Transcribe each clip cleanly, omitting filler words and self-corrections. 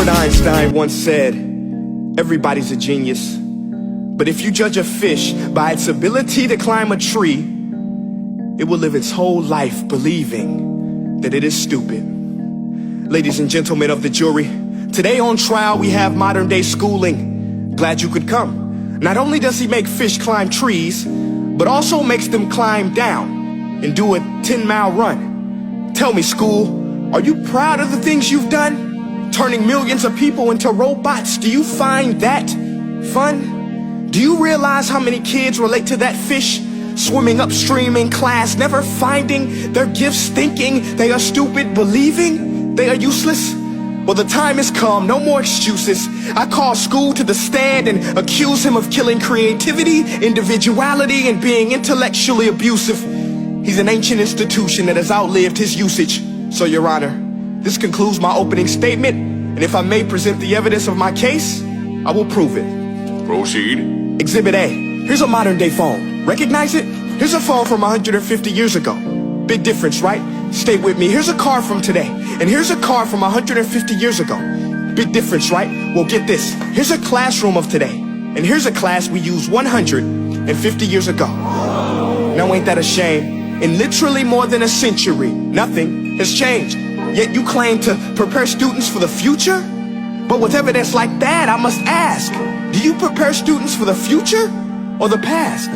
Albert Einstein once said, everybody's a genius. But if you judge a fish by its ability to climb a tree, it will live its whole life believing that it is stupid. Ladies and gentlemen of the jury, today on trial we have modern day schooling. Glad you could come. Not only does he make fish climb trees, but also makes them climb down and do a 10-mile run. Tell me, school, are you proud of the things you've done? Turning millions of people into robots, do you find that fun? Do you realize how many kids relate to that fish? Swimming upstream in class, never finding their gifts, thinking they are stupid, believing they are useless? Well, the time has come, no more excuses. I call school to the stand and accuse him of killing creativity, individuality, and being intellectually abusive. He's an ancient institution that has outlived his usage. So, Your Honor, this concludes my opening statement, and if I may present the evidence of my case, I will prove it. Proceed. Exhibit A. Here's a modern day phone. Recognize it? Here's a phone from 150 years ago. Big difference, right? Stay with me. Here's a car from today. And here's a car from 150 years ago. Big difference, right? Well, get this. Here's a classroom of today. And here's a class we used 150 years ago. Now ain't that a shame? In literally more than a century, nothing has changed. Yet you claim to prepare students for the future? But with evidence like that, I must ask, do you prepare students for the future or the past?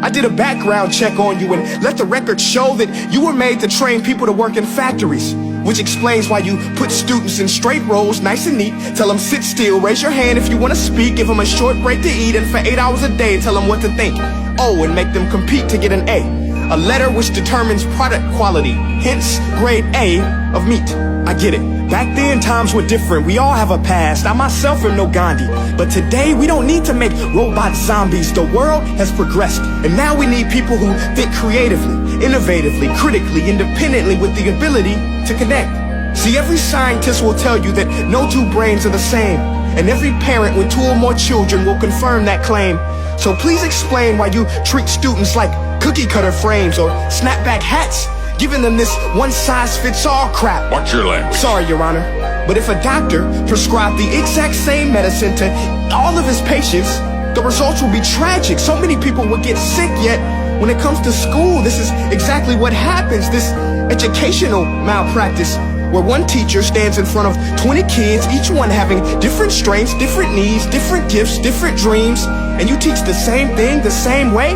I did a background check on you and let the record show that you were made to train people to work in factories, which explains why you put students in straight rows, nice and neat, tell them sit still, raise your hand if you want to speak, give them a short break to eat, and for 8 hours a day tell them what to think. Oh, and make them compete to get an A letter which determines product quality, hence grade A of meat. I get it. Back then, times were different. We all have a past. I myself am no Gandhi. But today, we don't need to make robot zombies. The world has progressed. And now we need people who think creatively, innovatively, critically, independently, with the ability to connect. See, every scientist will tell you that no two brains are the same. And every parent with 2 or more children will confirm that claim. So please explain why you treat students like cookie cutter frames or snapback hats, giving them this one-size-fits-all crap. Watch your language. Sorry, Your Honor, but if a doctor prescribed the exact same medicine to all of his patients, the results will be tragic. So many people will get sick, yet when it comes to school, this is exactly what happens. This educational malpractice, where one teacher stands in front of 20 kids, each one having different strengths, different needs, different gifts, different dreams, and you teach the same thing the same way?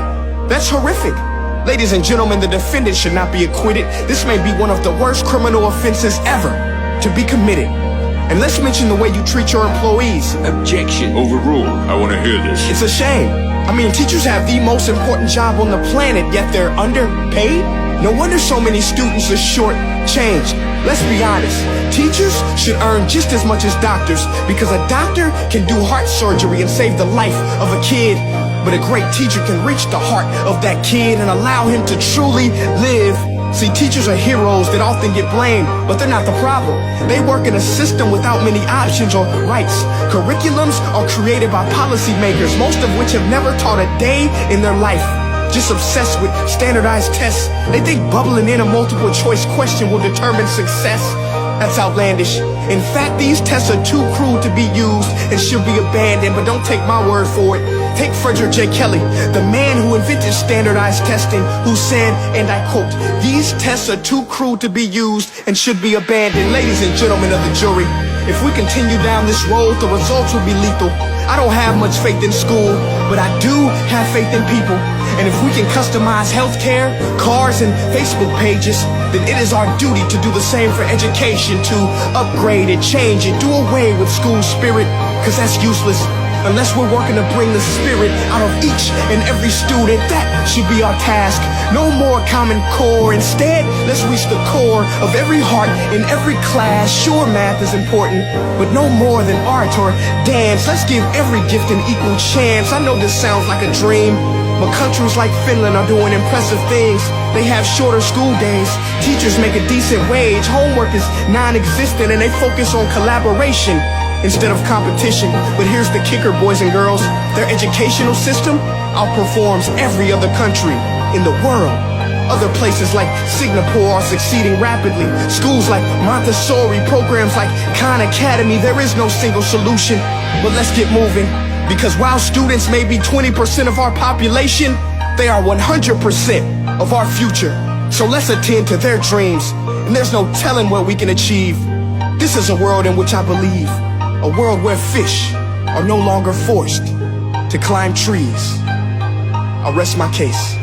That's horrific. Ladies and gentlemen, the defendant should not be acquitted. This may be one of the worst criminal offenses ever to be committed. And let's mention the way you treat your employees. Objection. Overruled. I want to hear this. It's a shame. I mean, teachers have the most important job on the planet, yet they're underpaid? No wonder so many students are short-changed. Let's be honest. Teachers should earn just as much as doctors, because a doctor can do heart surgery and save the life of a kid. But a great teacher can reach the heart of that kid and allow him to truly live. See, teachers are heroes that often get blamed, but they're not the problem. They work in a system without many options or rights. Curriculums are created by policymakers, most of which have never taught a day in their life. Just obsessed with standardized tests. They think bubbling in a multiple choice question will determine success. That's outlandish. In fact, these tests are too cruel to be used and should be abandoned, but don't take my word for it. Take Frederick J. Kelly, the man who invented standardized testing, who said, and I quote, "These tests are too cruel to be used and should be abandoned." Ladies and gentlemen of the jury, if we continue down this road, the results will be lethal. I don't have much faith in school, but I do have faith in people. And if we can customize healthcare, cars, and Facebook pages, then it is our duty to do the same for education, to upgrade it, change it, do away with school spirit, because that's useless. Unless we're working to bring the spirit out of each and every student, that should be our task. No more Common Core. Instead, let's reach the core of every heart in every class. Sure, math is important, but no more than art or dance. Let's give every gift an equal chance. I know this sounds like a dream, but countries like Finland are doing impressive things. They have shorter school days. Teachers make a decent wage. Homework is non-existent, and they focus on collaboration instead of competition. But here's the kicker, boys and girls. Their educational system outperforms every other country in the world. Other places like Singapore are succeeding rapidly. Schools like Montessori, programs like Khan Academy. There is no single solution, but let's get moving. Because while students may be 20% of our population, they are 100% of our future. So let's attend to their dreams, and there's no telling what we can achieve. This is a world in which I believe, a world where fish are no longer forced to climb trees. I'll rest my case.